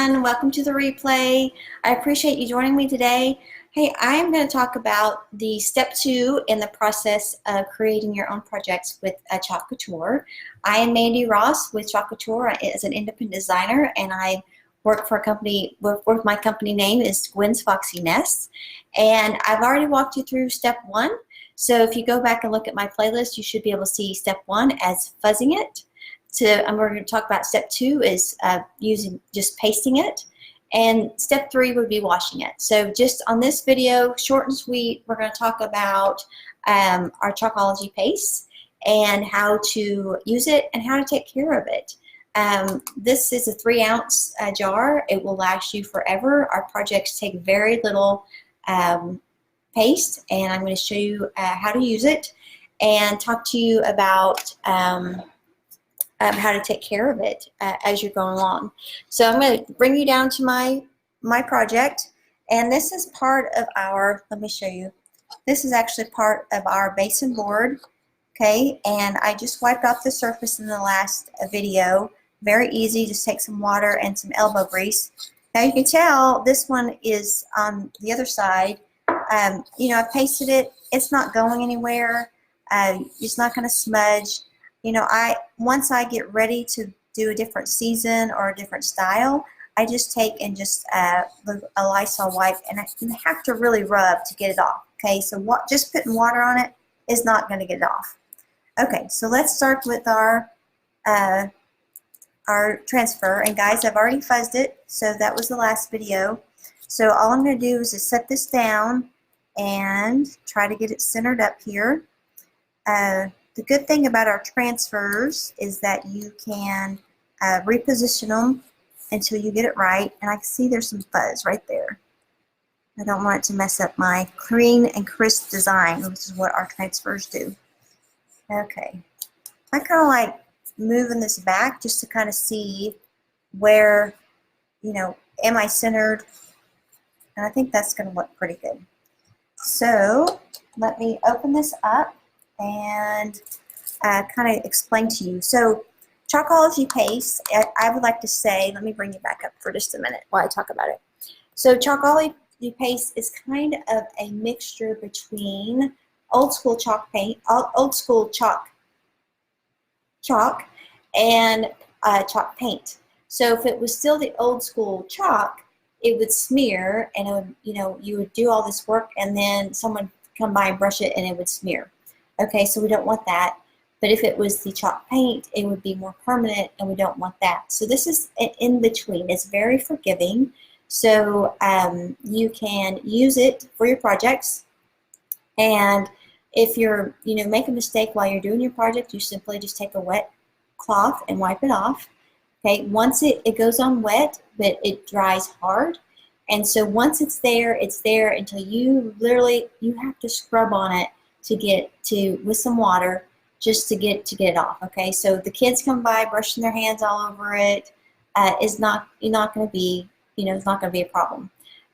everyone. Welcome to the replay. I appreciate you joining me today. Hey, I am going to talk about the step 2 in the process of creating your own projects with Chalk Couture. I am Mandy Ross with Chalk Couture as an independent designer, and I work for a company, my company name is Gwen's Foxy Nests. And I've already walked you through step 1. So if you go back and look at my playlist, you should be able to see step 1 as fuzzing it. We're going to talk about step 2 is just pasting it, and step 3 would be washing it. So just on this video, short and sweet, we're going to talk about our Chalkology paste and how to use it and how to take care of it. This is a 3-ounce jar. It will last you forever. Our projects take very little paste, and I'm going to show you how to use it and talk to you about how to take care of it as you're going along. So I'm going to bring you down to my project, and this is part of our, let me show you, this is actually part of our basin board, okay, and I just wiped off the surface in the last video. Very easy, just take some water and some elbow grease. Now you can tell this one is on the other side. You know, I pasted it, it's not going anywhere, it's not going to smudge. You know, once I get ready to do a different season or a different style, I just take and just a Lysol wipe, and I have to really rub to get it off. Okay, so just putting water on it is not going to get it off. Okay, so let's start with our transfer. And guys, I've already fuzzed it, so that was the last video. So all I'm going to do is just set this down and try to get it centered up here. The good thing about our transfers is that you can reposition them until you get it right. And I can see there's some fuzz right there. I don't want it to mess up my clean and crisp design, which is what our transfers do. Okay. I kind of like moving this back just to kind of see where, you know, am I centered? And I think that's going to look pretty good. So let me open this up and kind of explain to you. So Chalkology paste, I would like to say, let me bring you back up for just a minute while I talk about it. So Chalkology paste is kind of a mixture between old school chalk paint, old school chalk and chalk paint. So if it was still the old school chalk, it would smear, and it would, you know, you would do all this work, and then someone would come by and brush it, and it would smear. Okay, so we don't want that. But if it was the chalk paint, it would be more permanent, and we don't want that. So this is in between. It's very forgiving. So you can use it for your projects. And if you're, you know, make a mistake while you're doing your project, you simply just take a wet cloth and wipe it off. Okay, once it goes on wet, but it dries hard. And so once it's there until you literally, you have to scrub on it to get to, with some water, just to get it off. Okay, so the kids come by brushing their hands all over it, you're not going to be, you know, it's not going to be a problem.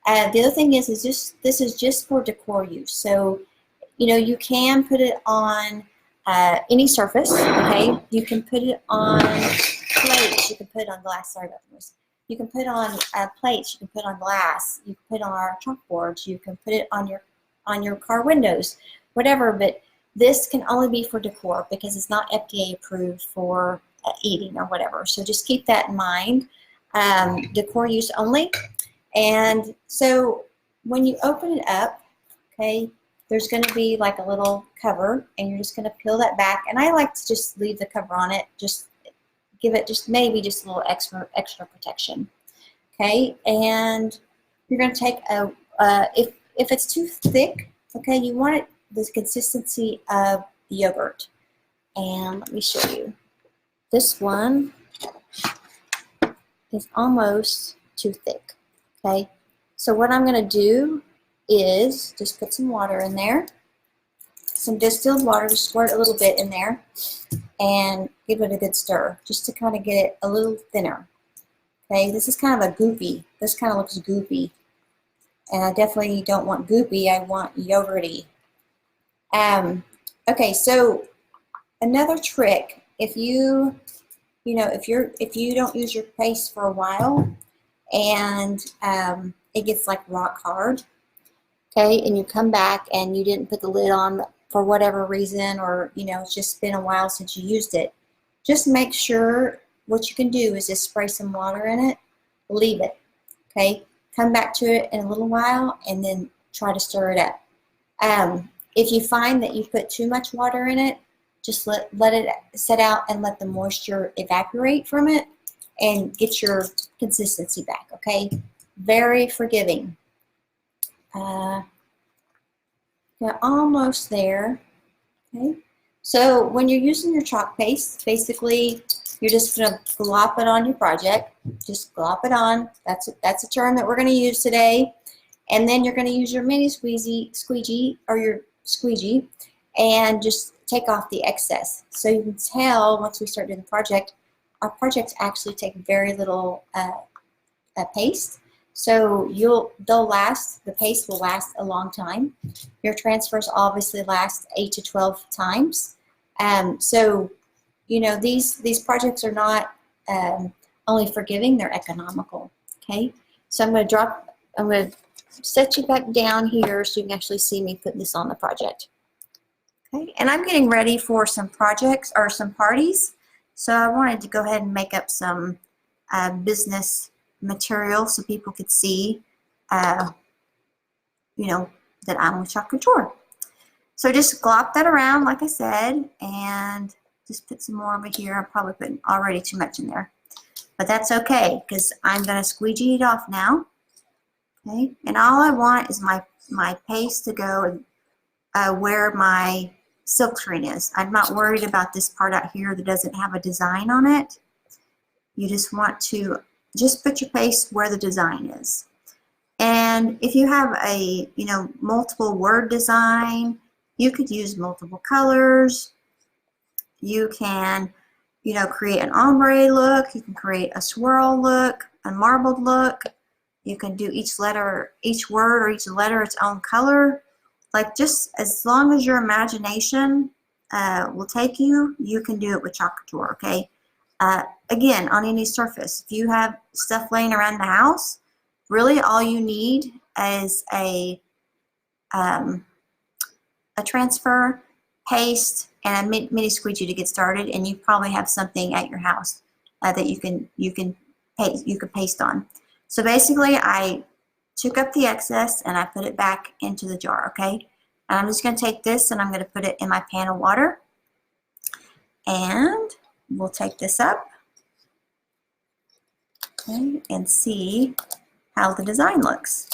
The other thing is this is just for decor use. So, you know, you can put it on any surface. Okay, you can put it on plates. You can put it on glass. Sorry about this. You can put on plates. You can put on glass. You can put on our chalkboards. You can put it on your car windows, whatever. But this can only be for decor because it's not FDA approved for eating or whatever. So just keep that in mind. Decor use only. And so when you open it up, okay, there's going to be like a little cover, and you're just going to peel that back. And I like to just leave the cover on it, just give it maybe just a little extra protection. Okay, and you're going to take if it's too thick, okay, you want it the consistency of yogurt. And let me show you. This one is almost too thick. Okay, so what I'm going to do is just put some water in there, some distilled water, just squirt a little bit in there, and give it a good stir, just to kind of get it a little thinner. Okay, this is kind of a goopy. This kind of looks goopy, and I definitely don't want goopy. I want yogurty. Okay, so another trick, if you don't use your paste for a while, and it gets like rock hard. Okay, and you come back and you didn't put the lid on for whatever reason, or it's just been a while since you used it. Just make sure what you can do is just spray some water in it, leave it. Okay, come back to it in a little while and then try to stir it up. If you find that you put too much water in it, just let it set out and let the moisture evaporate from it and get your consistency back. Okay, very forgiving. We're almost there. Okay, so when you're using your chalk paste, basically you're just going to glop it on your project. Just glop it on. That's a term that we're going to use today. And then you're going to use your mini squeegee and just take off the excess. So you can tell once we start doing the project, our projects actually take very little paste. So the paste will last a long time. Your transfers obviously last 8 to 12 times. So these projects are not only forgiving, they're economical. Okay, so I'm going to set you back down here so you can actually see me put this on the project. Okay, and I'm getting ready for some projects or some parties. So I wanted to go ahead and make up some business material so people could see, that I'm with Chalk Couture. So just glop that around, like I said, and just put some more over here. I'm probably putting already too much in there, but that's okay because I'm going to squeegee it off now. Okay, and all I want is my paste to go where my silkscreen is. I'm not worried about this part out here that doesn't have a design on it. You just want to just put your paste where the design is. And if you have a multiple word design, you could use multiple colors. You can create an ombre look. You can create a swirl look, a marbled look. You can do each word or each letter its own color. Like, just as long as your imagination will take you, you can do it with Chalk Couture. Okay. Again, on any surface. If you have stuff laying around the house, really all you need is a transfer, paste, and a mini squeegee to get started, and you probably have something at your house that you can paste on. So basically, I took up the excess and I put it back into the jar. Okay, and I'm just going to take this and I'm going to put it in my pan of water, and we'll take this up, okay, and see how the design looks.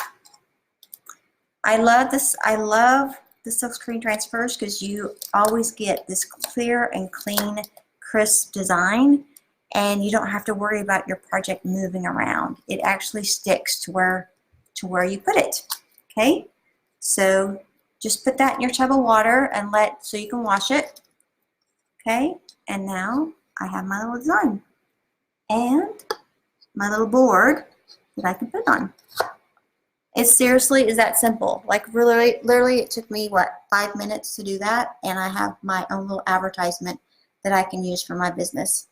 I love this. I love the silkscreen transfers because you always get this clear and clean, crisp design, and you don't have to worry about your project moving around. It actually sticks to where you put it. Okay, so just put that in your tub of water and so you can wash it. Okay, and now I have my little design and my little board that I can put on. It seriously is that simple. Like, really, literally, it took me, 5 minutes to do that, and I have my own little advertisement that I can use for my business.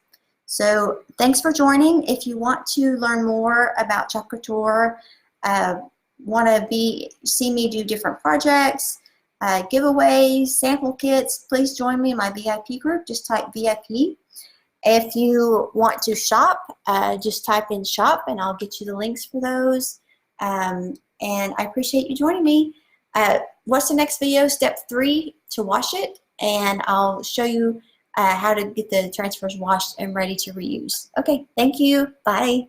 So thanks for joining. If you want to learn more about Chalk Couture, want to see me do different projects, giveaways, sample kits, please join me in my VIP group. Just type VIP. If you want to shop, just type in shop and I'll get you the links for those. And I appreciate you joining me. What's the next video? Step 3, to wash it. And I'll show you how to get the transfers washed and ready to reuse. Okay, thank you. Bye.